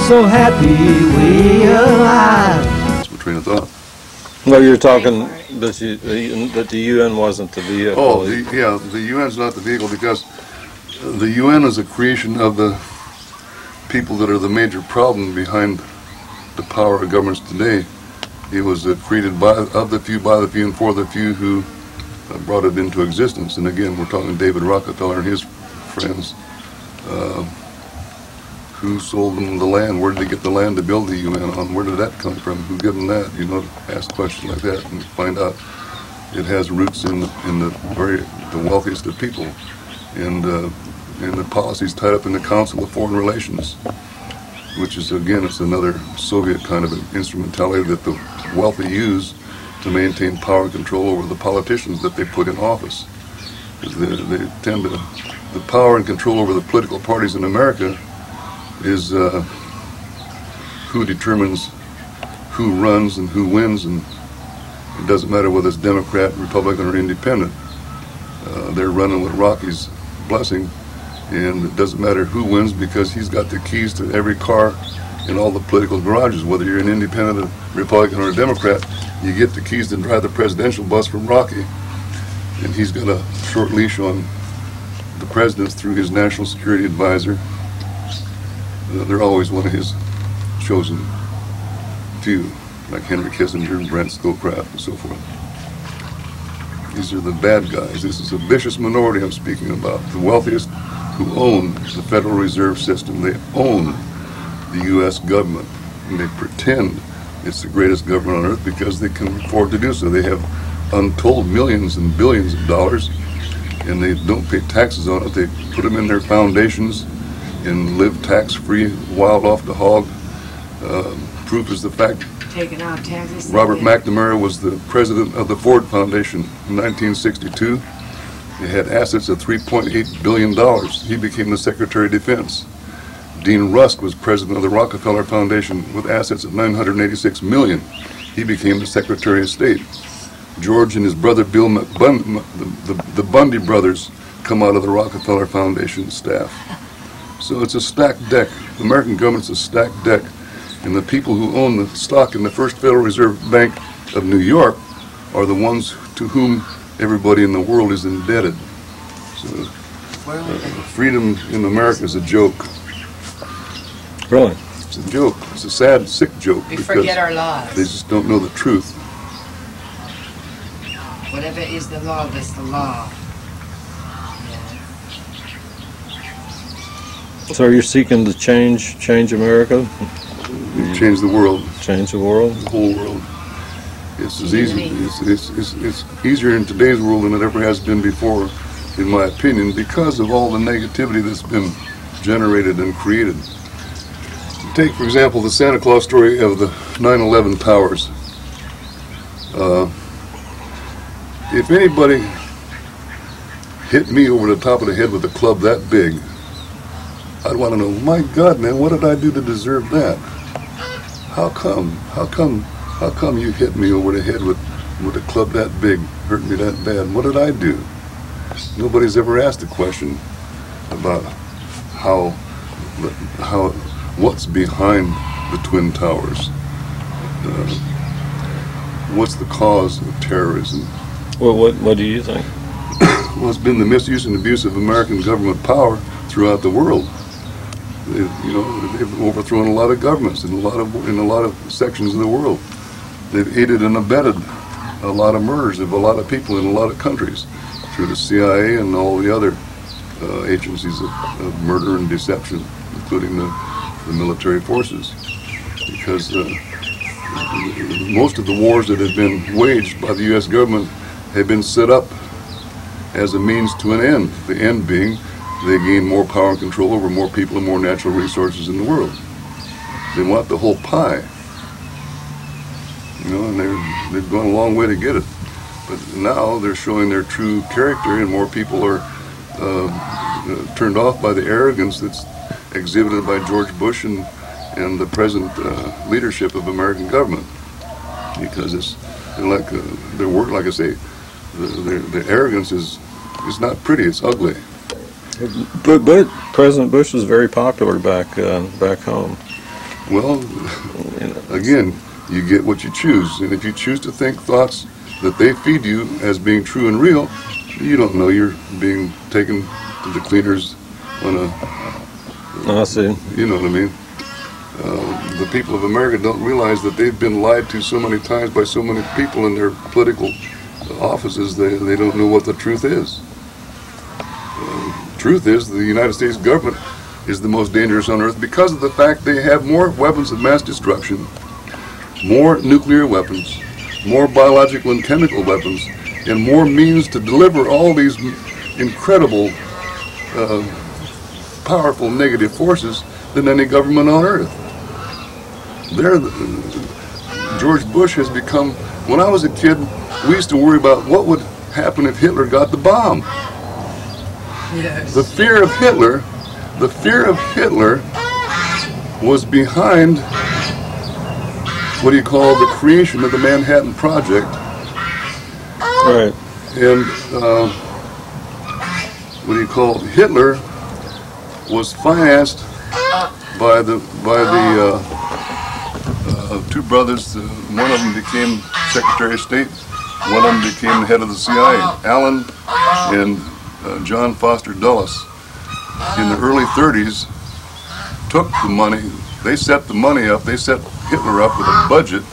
so happy we alive. That's my train of thought. Well, you're talking that the UN wasn't the vehicle. Oh, the UN's not the vehicle because the UN is a creation of the people that are the major problem behind the power of governments today. It was created of the few, by the few, and for the few who brought it into existence. And again, we're talking David Rockefeller and his friends. Who sold them the land? Where did they get the land to build the UN on? Where did that come from? Who gave them that? You know, ask questions like that and find out it has roots in the wealthiest of people, and the policies tied up in the Council of Foreign Relations, which is, again, it's another Soviet kind of an instrumentality that the wealthy use to maintain power and control over the politicians that they put in office. They tend to, the power and control over the political parties in America is who determines who runs and who wins, and it doesn't matter whether it's Democrat, Republican, or Independent. They're running with Rocky's blessing, and it doesn't matter who wins because he's got the keys to every car in all the political garages. Whether you're an Independent, a Republican, or a Democrat, you get the keys to drive the presidential bus from Rocky, and he's got a short leash on the presidents through his national security advisor. They're always one of his chosen few, like Henry Kissinger and Brent Scowcroft and so forth. These are the bad guys. This is a vicious minority I'm speaking about. The wealthiest who own the Federal Reserve System. They own the U.S. government, and they pretend it's the greatest government on earth because they can afford to do so. They have untold millions and billions of dollars, and they don't pay taxes on it. They put them in their foundations and live tax-free, wild off the hog. Proof is the fact taking out taxes. Robert McNamara was the president of the Ford Foundation in 1962. He had assets of $3.8 billion. He became the Secretary of Defense. Dean Rusk was president of the Rockefeller Foundation with assets of $986 million. He became the Secretary of State. George and his brother Bill the Bundy brothers come out of the Rockefeller Foundation staff. So it's a stacked deck. The American government's a stacked deck, and the people who own the stock in the First Federal Reserve Bank of New York are the ones to whom everybody in the world is indebted. So freedom in America is a joke. Really? It's a joke. It's a sad, sick joke. We forget our laws. They just don't know the truth. Whatever is the law, that's the law. So you're seeking to change America? Change the world. Change the world? The whole world. It's as easy. It's easier in today's world than it ever has been before, in my opinion, because of all the negativity that's been generated and created. Take, for example, the Santa Claus story of the 9/11 towers. If anybody hit me over the top of the head with a club that big, I'd want to know, my God, man, what did I do to deserve that? How come you hit me over the head with a club that big, hurt me that bad? What did I do? Nobody's ever asked a question about what's behind the Twin Towers. What's the cause of terrorism? Well, what do you think? Well, it's been the misuse and abuse of American government power throughout the world. They've overthrown a lot of governments in a lot of sections of the world. They've aided and abetted a lot of murders of a lot of people in a lot of countries through the CIA and all the other agencies of murder and deception, including the military forces. Because most of the wars that have been waged by the U.S. government have been set up as a means to an end. The end being they gain more power and control over more people and more natural resources in the world. They want the whole pie. And they've gone a long way to get it. But now they're showing their true character, and more people are turned off by the arrogance that's exhibited by George Bush and the present leadership of American government. Because it's like their work, like I say, the arrogance is not pretty, it's ugly. But President Bush was very popular back home, Well, again, you get what you choose. And if you choose to think thoughts that they feed you as being true and real, you don't know you're being taken to the cleaners on a, I see. you know what I mean? The people of America don't realize that they've been lied to so many times by so many people in their political offices, they don't know what the truth is. Truth is the United States government is the most dangerous on earth because of the fact they have more weapons of mass destruction, more nuclear weapons, more biological and chemical weapons, and more means to deliver all these incredible, powerful negative forces than any government on earth. George Bush has become, when I was a kid, we used to worry about what would happen if Hitler got the bomb. Yes. The fear of Hitler was behind what do you call the creation of the Manhattan Project. Right. And what do you call Hitler was financed by the two brothers. One of them became Secretary of State. One of them became the head of the CIA. Allen and John Foster Dulles in the early 30s took the money. They set the money up. They set Hitler up with a budget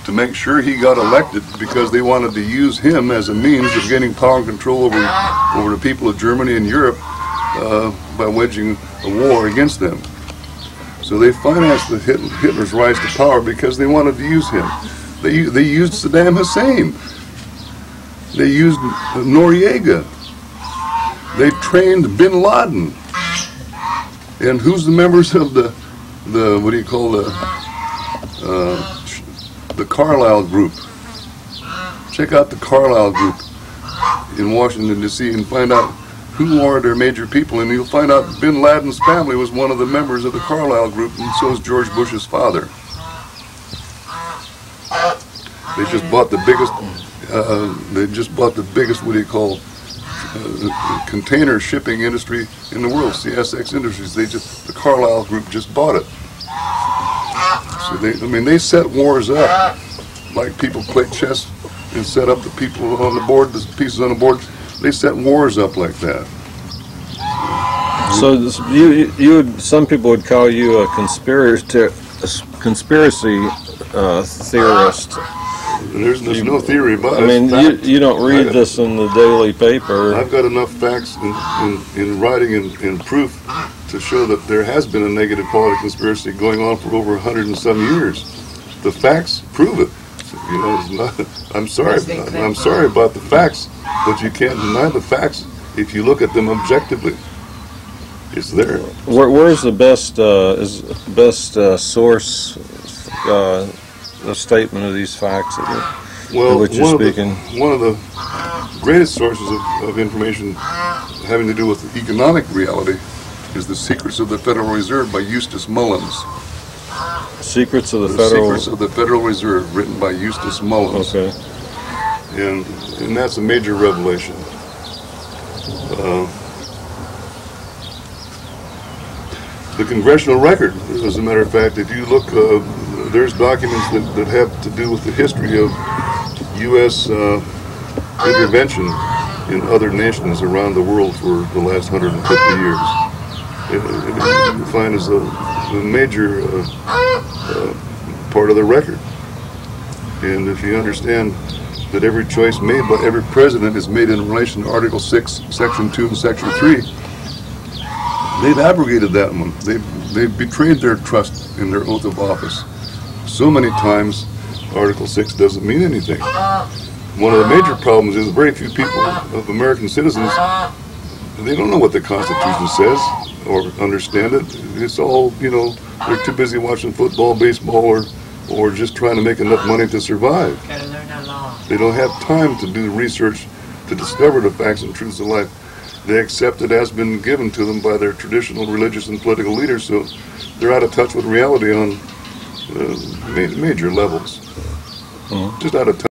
to make sure he got elected because they wanted to use him as a means of gaining power and control over the people of Germany and Europe by waging a war against them. So they financed Hitler's rise to power because they wanted to use him. They used Saddam Hussein. They used Noriega. They trained Bin Laden. And who's the members of the what do you call the Carlyle Group? Check out the Carlyle Group in Washington, D.C. and find out who are their major people, and you'll find out Bin Laden's family was one of the members of the Carlyle Group, and so is George Bush's father. They just bought the biggest, what do you call, container shipping industry in the world, CSX Industries. The Carlyle Group just bought it. So they set wars up like people play chess and set up the people on the board, the pieces on the board. They set wars up like that. So some people would call you a conspiracy theorist. There's no theory about it. I mean, you don't read this in the daily paper. I've got enough facts in writing and in proof to show that there has been a negative political conspiracy going on for over 100 and some years. The facts prove it. You know, it's not, I'm sorry about the facts, but you can't deny the facts if you look at them objectively. It's there. Where's the best source a statement of these facts of which you're speaking? One of the greatest sources of information having to do with economic reality is The Secrets of the Federal Reserve by Eustace Mullins. Secrets of the Federal Reserve, written by Eustace Mullins. Okay. And that's a major revelation. The Congressional Record, as a matter of fact, if you look, there's documents that have to do with the history of U.S. intervention in other nations around the world for the last 150 years. It you find as a major part of the record. And if you understand that every choice made by every president is made in relation to Article 6, Section 2, and Section 3, they've abrogated that one. They've betrayed their trust in their oath of office. So many times, Article 6 doesn't mean anything. One of the major problems is very few people of American citizens, they don't know what the Constitution says or understand it. It's all, you know, they're too busy watching football, baseball, or just trying to make enough money to survive. Gotta learn that law. They don't have time to do research to discover the facts and truths of life. They accept it as been given to them by their traditional religious and political leaders, so they're out of touch with reality on major levels. Just out of touch.